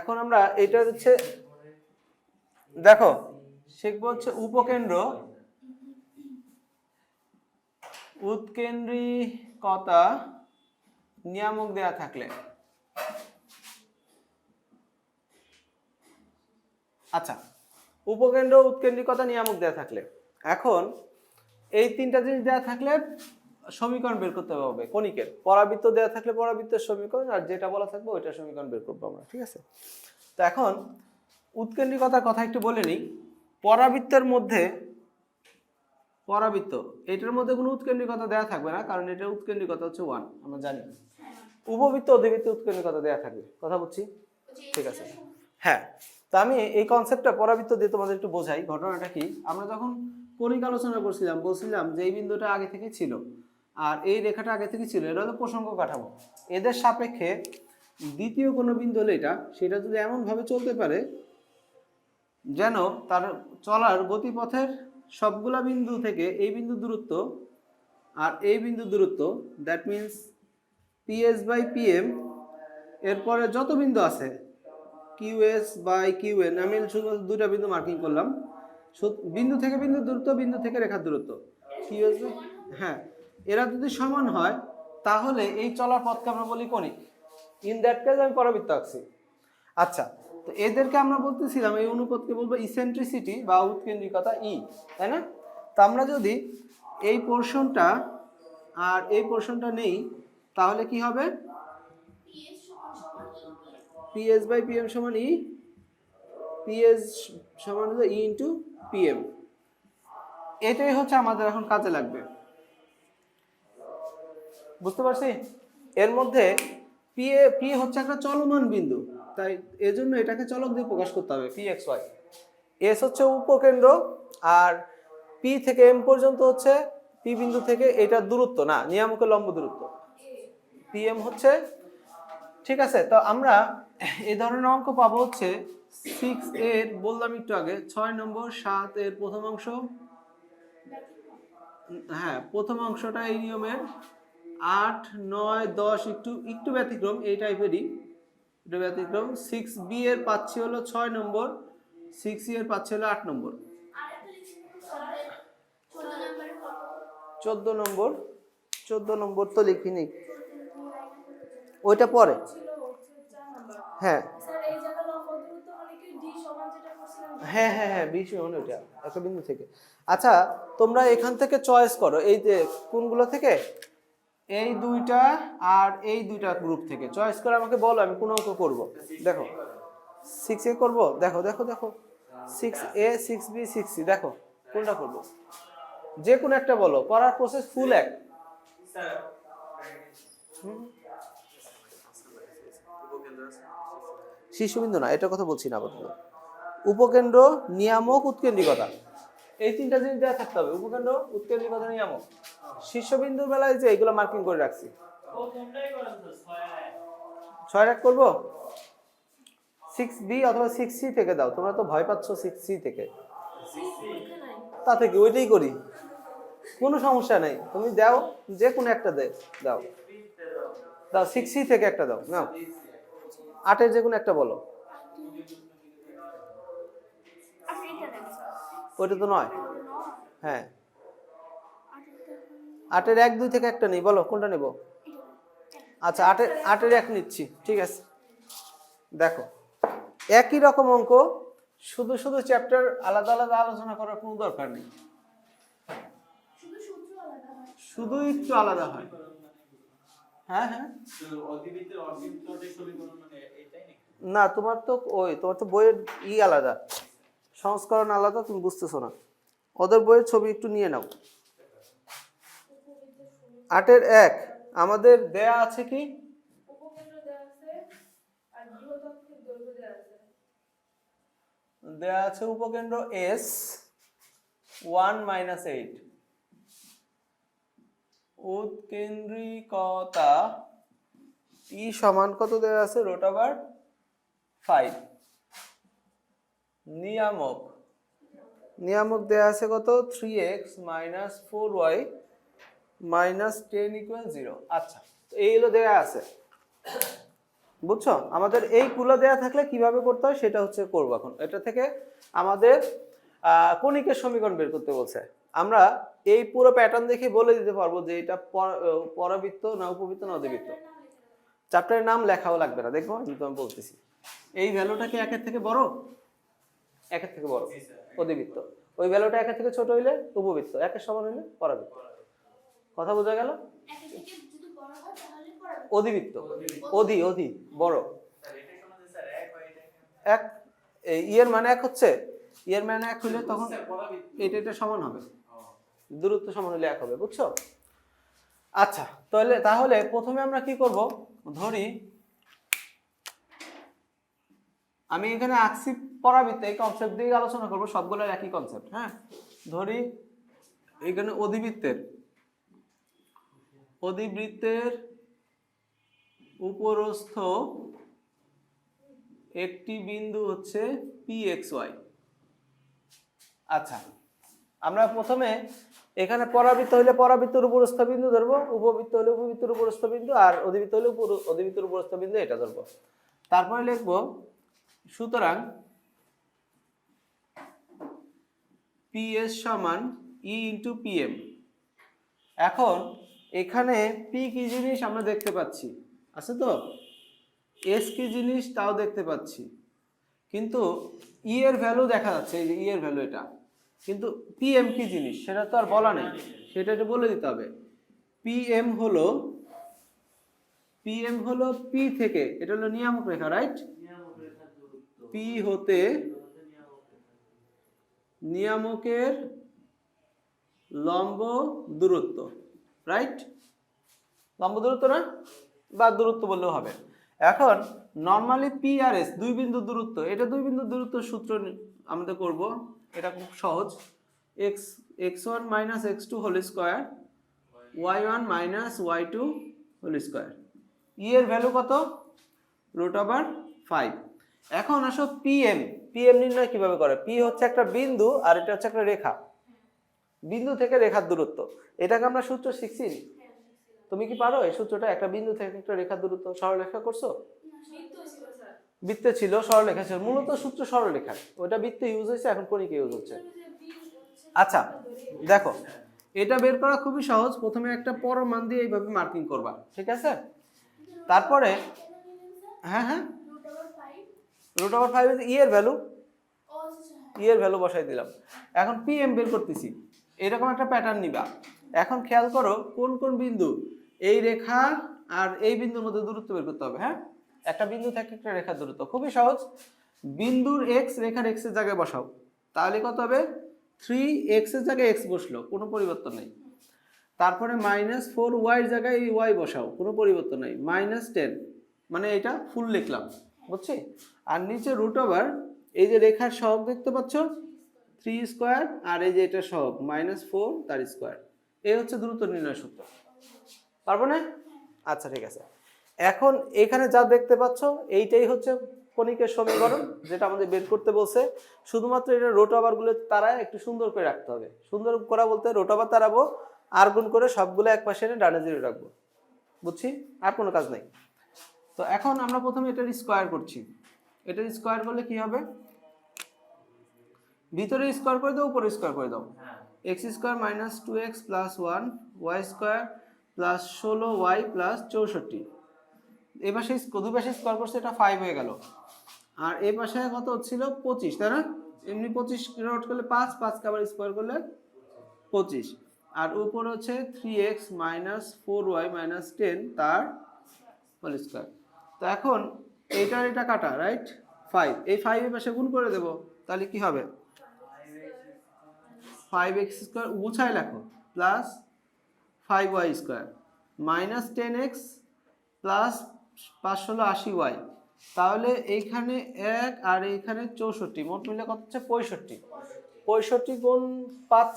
এখন আমরা এটা হচ্ছে দেখো শিখবো হচ্ছে উপকেন্দ্র উৎকেন্দ্রিকতা নিয়ামক দেয়া থাকলে। আচ্ছা, উপকেন্দ্র উৎকেন্দ্রিকতা নিয়ামক দেয়া থাকলে এখন এই তিনটা জিনিস দেয়া থাকলে সমীকরণ বের করতে হবে কনিকের। পরাবৃত্ত দেয়া থাকলে পরাবৃত্তের সমীকরণ, আর যেটা বলা থাকবে ওইটার সমীকরণ বের করবো আমরা, ঠিক আছে? তো এখন উৎকেন্দ্রিকতার কথা একটু বলে নিই। পরাবৃত্তের মধ্যে পরাবৃত্ত এটার মধ্যে কোনো উৎকেন্দ্রিকতা দেয়া থাকবে না, কারণ এটার উৎকেন্দ্রিকতা হচ্ছে 1, আমরা জানি। উপবৃত্ত অধিবৃত্ত উৎকেন্দ্রিকতা দেয়া থাকবে, কথা বুঝছি? ঠিক আছে, হ্যাঁ। তো আমি এই কনসেপ্টটা পরাবৃত্ত দিয়ে তোমাদের একটু বোঝাই। ঘটনাটা কি, আমরা যখন কনিক আলোচনা করছিলাম বলছিলাম যে এই বিন্দুটা আগে থেকে ছিল আর এই রেখাটা আগে থেকে ছিল, এটা হলো প্রসঙ্গ কাঠামো। এদের সাপেক্ষে দ্বিতীয় কোনো বিন্দু হলে সেটা যদি এমনভাবে চলতে পারে যেন তার চলার গতিপথের সবগুলা বিন্দু থেকে এই বিন্দু দূরত্ব আর এই বিন্দু দূরত্ব, that means PS by PM, এরপরে যত বিন্দু আছে QS বাই QN, আমি শুধু দুটা বিন্দু মার্কিং করলাম, বিন্দু থেকে বিন্দু দূরত্ব, বিন্দু থেকে রেখার দূরত্ব QS, হ্যাঁ, এরা যদি সমান হয় তাহলে এই চলার পথকে আমরা বলি কনিক। ইন দ্যাট কেস আমি পরাবৃত্ত আঁকছি। আচ্ছা, তো এদেরকে আমরা বলতেছিলাম এই অনুপাতকে বলবো ইসেন্ট্রিসিটি বা উৎকেন্দ্রিকতা ই, তাই না? তো আমরা যদি এই পোরশনটা আর এই পোরশনটা নেই তাহলে কি হবে? PS বাই PM সমান ই, PS সমান হলো ই ইন্টু PM। এটাই হচ্ছে আমাদের এখন কাজে লাগবে, বুঝতে পারছি? এর মধ্যে পি হচ্ছে একটা চলমান বিন্দু, তাই এজন্য এটাকে চলক দিয়ে প্রকাশ করতে হবে PXY। এস হচ্ছে উপকেন্দ্র, আর পি থেকে এম পর্যন্ত হচ্ছে পি বিন্দু থেকে এটা দূরত্ব, না নিয়ামকের লম্ব দূরত্ব PM হচ্ছে, ঠিক আছে? তো আমরা এই ধরনের অঙ্ক পাবো হচ্ছে 6 এর, বললাম একটু আগে 6 নম্বর, 7 এর প্রথম অংশ, হ্যাঁ প্রথম অংশটা এই নিয়মের, 8, 9, 10 একটু ব্যতিক্রম, এই টাইপেরই এটা ব্যতিক্রম। 6B এর পাচ্ছি হলো 6 নম্বর, 6E এর পাচ্ছি হলো 8 নম্বর, 14 নম্বর তো লিখিনি, ওইটা পরে, হ্যাঁ হ্যাঁ হ্যাঁ হ্যাঁ 20 মানে ওইটা একটা বিন্দু থেকে। আচ্ছা, তোমরা এখান থেকে চয়েস করো, এই যে কোনগুলো থেকে, এই দুইটা আর এই দুইটা গ্রুপ থেকে চয়েস করে আমাকে বলো আমি কোন অঙ্ক করব। দেখো 6A করব, দেখো দেখো দেখো 6A, 6B, 6C, দেখো কোনটা করব, যে কোনো একটা বলো, করার প্রসেস ফুল এক। শীর্ষবিন্দু না, এটার কথা বলছি না, উপকেন্দ্র, নিয়ামক, উৎকেন্দ্রিকতা, এই তিনটা জিনিস দেওয়া থাকতে হবে। উপকেন্দ্র, উৎকেন্দ্রিকতা, নিয়ামক। শীর্ষবিন্দুর বেলায় যে এগুলো মার্কিং করে রাখছি, 6 এক করবো, 6B অথবা 6C থেকে দাও, তোমরা তো ভয় পাচ্ছ 6C থেকে, তা থেকে ওইটাই করি, কোনো সমস্যা নেই, তুমি দাও যে কোনো একটা দাও, 6C থেকে একটা দাও, নাও 8 এর যে কোনো একটা বলো, ওইটা তো নয়, হ্যাঁ 8 এর 1, 2 থেকে একটা নেই, বলো কোনটা নেব? আচ্ছা 8 এর 1 নিচ্ছি, ঠিক আছে। দেখো একই রকম অঙ্ক, শুধু শুধু চ্যাপ্টার আলাদা আলাদা আলোচনা করার কোনো দরকার নেই, শুধু একটু আলাদা হয়। হ্যাঁ হ্যাঁ না, তোমার তো বইয়ের আলাদা, সংস্করণ আলাদা, তুমি বুঝতেছো না, ওদের বইয়ের ছবি একটু নিয়ে নাও। 8 এর 1 আমাদের দেয়া আছে কি, দেয়া আছে উপকেন্দ্র S 1 - 8, উৎকেন্দ্রিকতা ই সমান কত দেয়া আছে, √5। নিয়ামক দেয়া আছে কত, 3x - 4y - 10 = 0। আচ্ছা, তো এই হলো দেয়া আছে। বুঝছো? আমাদের এইগুলো দেয়া থাকলে কিভাবে করতে হয় সেটা হচ্ছে করবো এখন। এটা থেকে আমাদের কনিকের সমীকরণ বের করতে বলছে। আমরা এই পুরো প্যাটার্ন দেখে বলে দিতে পারবো যে এটা পরাবৃত্ত না উপবৃত্ত না অধিবৃত্ত। চ্যাপ্টারের নাম লেখাও লাগবে না, দেখবো আমি তোমাকে বলতেছি। এই ভ্যালুটা কি একের থেকে বড়? একের থেকে বড় অধিবৃত্ত। ওই ভ্যালুটা একের থেকে ছোট হইলে উপবৃত্ত, একের সমান হইলে পরাবৃত্ত। কথা বোঝা গেল? অধিবৃত্ত, অধি বড়। এক ইয়ের মানে এক হচ্ছে, ইয়ের মানে এক হইলে তখন এটা সমান হবে, দূরত্ব সমান হলে এক হবে। বুঝছো? আচ্ছা, তাহলে প্রথমে আমরা কি করব, ধরি আমি এখানে আঁকছি পরাবৃত্ত, এই কনসেপ্ট দিয়ে আলোচনা করব, সবগুলোর একই কনসেপ্ট। হ্যাঁ, ধরি এখানে অধিবৃত্তের উপরস্থ একটি বিন্দু হচ্ছে pxy। আচ্ছা, আমরা প্রথমে এখানে পরাবৃত্ত হলে পরাবৃত্তের উপরস্থ বিন্দু ধরবো, উপবৃত্ত হলে উপবৃত্তের উপরস্থ বিন্দু, আর অধিবৃত্ত হলে অধিবৃত্তের উপরস্থ বিন্দু এটা ধরবো। তারপরে লিখবো সুতরাং PS সমান E ইন্টু PM। এখন এখানে P কি জিনিস আমরা দেখতে পাচ্ছি, আছে তো, S কি জিনিস তাও দেখতে পাচ্ছি, কিন্তু E এর ভ্যালু দেখা যাচ্ছে, এই যে E এর ভ্যালু এটা, কিন্তু PM কি জিনিস সেটা তো আর বলা নেই, সেটা একটু বলে দিতে হবে। PM হলো P থেকে, এটা হলো নিয়ামক রেখা, রাইট? P হতে নিয়ামকের লম্ব দূরত্ব, রাইট? লম্ব দূরত্ব না, বা দূরত্ব বললেও হবে। এখন নরমালি P আর S দুই বিন্দু দূরত্ব, এটা দুই বিন্দু দূরত্ব সূত্র আমাদের করব। এটা খুব সহজ, x1 minus x2 whole square y1 minus y2 whole square. E এর ভ্যালু কত? √5। এখন আসো PM নির্ণয় কিভাবে করে? P হচ্ছে একটা বিন্দু আর এটা হচ্ছে একটা রেখা, বিন্দু থেকে রেখার দূরত্ব। এটাকে আমরা সূত্র শিখছি, তুমি কি পারো এই সূত্রটা? একটা বিন্দু থেকে একটা রেখার দূরত্ব সরলরেখা করছো? বৃত্তে ছিল, সরলরেখা ছিল, মূলত সূত্র সরলরেখা, ওটা বৃত্তে ইউজ হয়েছে, এখন কনিকে ইউজ হচ্ছে। আচ্ছা দেখো, এটা বের করা খুবই সহজ। প্রথমে একটা পরমান দিয়ে এইভাবে মার্কিং করবা, ঠিক আছে? তারপরে হ্যাঁ √5 E এর ভ্যালু, E এর ভ্যালু বসাই দিলাম। এখন PM বের করতেছি, এরকম একটা প্যাটার্ন নিবা। এখন খেয়াল করো কোন কোন বিন্দু, এই রেখা আর এই বিন্দুর মধ্যে দূরত্ব বের করতে হবে। হ্যাঁ, একটা বিন্দু থেকে একটা রেখার দূরত্ব খুবই সহজ। বিন্দুর x রেখার x এর জায়গায় বসাও, তাহলে কত হবে? 3x এর জায়গায় x বসলো, কোনো পরিবর্তন নেই। তারপরে -4y এর জায়গায় এই y বসাও, কোনো পরিবর্তন নেই। -10 মানে এটা ফুল লিখলাম, বুঝছি? আর নিচে √, এই যে রেখার সহগ দেখতে পাচ্ছ 3 স্কয়ার, আর এই যে এটা সহগ -4 তার স্কয়ার। এই হচ্ছে দূরত্ব নির্ণয় সূত্র। পারবো না? আচ্ছা ঠিক আছে। এখন এখানে যা দেখতে পাচ্ছ এইটাই হচ্ছে কনিকের সমীকরণ, যেটা আমাদের বের করতে বলছে। শুধুমাত্র এটা √গুলো তারায় একটু সুন্দর করে রাখতে হবে। সুন্দর করা বলতে √, তারাবো আর গুণ করে সবগুলো এক পাশে এনে ডানে 0 রাখবো, বুঝছি? আর কোনো কাজ নাই। তো এখন আমরা প্রথমে এটার স্কয়ার করছি। এটার স্কয়ার করলে কি হবে? ভিতরে স্কয়ার করে দাও, উপরে স্কয়ার করে দাও। x² - 2x + 1 y² + 16y + 64। এই পাশে দুই পাশে স্কয়ার করছে, এটা 5 হয়ে গেল। আর এই পাশে কত হচ্ছিল? 25, তাই না? এমনি 25 নোট করলে 5 কে আবার স্কয়ার করলে 25। আর উপরে হচ্ছে 3x - 4y - 10 তার হোল স্কয়ার। তো এখন এইটার এটা কাটা, রাইট? 5, এই 5 এর পাশে গুণ করে দেব, তাহলে কি হবে? 5x² গুছায় লেখো plus 5y² -10x plus 516y। তাহলে এইখানে 1 আর এইখানে 64, মোট মিলে কত হচ্ছে? 65। 65 গুণ 5,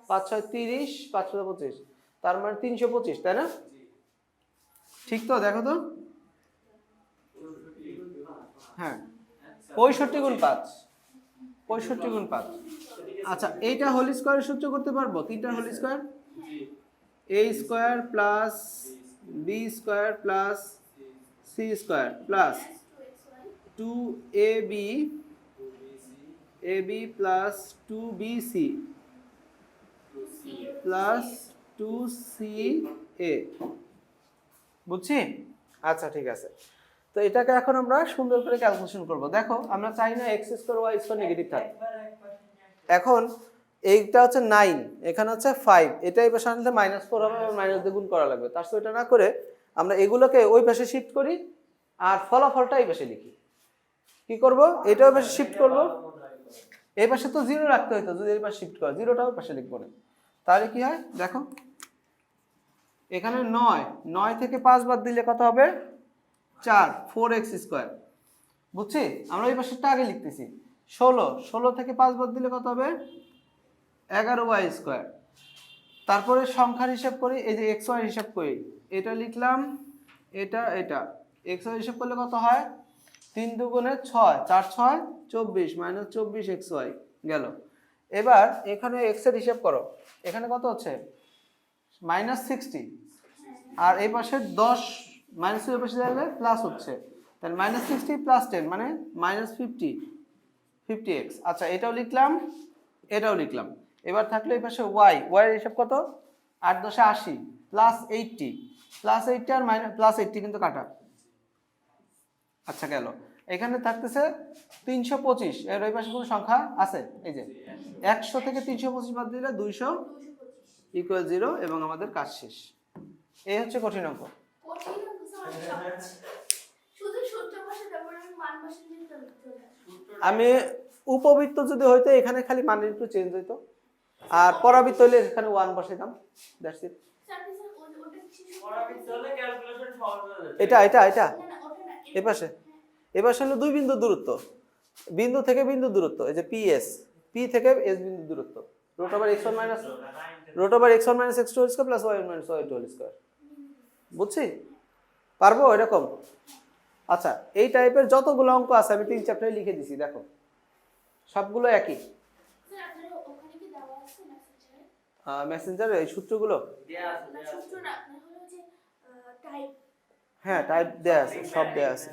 5 6 30, 5 7 25, তার মানে 325, তাই না? ঠিক তো? দেখো তো, হ্যাঁ 65 গুণ 5, 65 গুণ 5। আচ্ছা, এইটা হোল স্কয়ারের সূত্র করতে পারবো? তিনটার whole square, a² + b² + square plus 2ab plus 2bc plus 2ca, বুঝছি? আচ্ছা ঠিক আছে। তো এটাকে এখন আমরা সুন্দর করে ক্যালকুলেশন করব। দেখো আমরা চাই না x square y square negative থাকে। এখন এইটা হচ্ছে 9, এখানে হচ্ছে 5, এটাই পাশে আনলে -4 হবে এবং মাইনাস দিয়ে গুণ করা লাগবে। তার সাথে এটা না করে আমরা এগুলোকে ওই পাশে শিফট করি আর ফলাফলটা এই পাশে লিখি। কি করব? এটা ওই পাশে শিফট করব, এই পাশে তো 0 রাখতে হতো, যদি এই পাশে শিফট করা, 0টা ওই পাশে লিখব না। তাহলে কি হয় দেখো, এখানে 9 থেকে 5 বাদ দিলে কত হবে? 4, 4x স্কয়ার। বুঝছি? আমরা এই পাশেরটা আগে লিখতেছি। 16 থেকে 5 বাদ দিলে কত হবে? 11y square. তারপরে সংখ্যার হিসাব করি, এই যে xy হিসাব করি, এটা লিখলাম, এটা xy হিসাব করলে কত হয়? 3 দুগুণে 6, 4 6 24 -24xy গেল। এবার এখানে x এর হিসাব করো, এখানে কত হচ্ছে? -60, আর এই পাশে 10 মাইনাস এর পাশে যাবে প্লাস হচ্ছে, তাহলে -60 প্লাস 10 মানে -50x। আচ্ছা এটাও লিখলাম, এটাও লিখলাম। এবার থাকলো এই পাশে y এর হিসাব কত? 8 10 80 প্লাস 80 আর মাইনাস প্লাস 80 কিন্তু কাটা। আচ্ছা গেল। এখানে থাকতেছে 325, এর ওই পাশে কোনো সংখ্যা আছে? এই যে 100 থেকে 325 বাদ দিলে 200 = 0 এবং আমাদের কাজ শেষ। এই হচ্ছে কঠিন অঙ্ক। আমি উপবৃত্ত যদি হইতো এখানে খালি মানের একটু চেঞ্জ হইতো, আর পরাবৃত্ত হইলে এখানে 1 বসাইতাম, দ্যাটস ইট। এটা এই পাশে হলো দুই বিন্দুর দূরত্ব, বিন্দু থেকে বিন্দু দূরত্ব, এই যে PS, P থেকে S বিন্দু দূরত্ব, √x1 - x2² + y1 - y2²। বুঝছি? পারবো এরকম? আচ্ছা এই টাইপের যতগুলো অঙ্ক আছে আমি 3 চ্যাপ্টারে লিখে দিছি, দেখো সবগুলো একই। মেসেঞ্জারে এই সূত্রগুলো হ্যাঁ টাইপ দেয়া আছে, সব দেয়া আছে।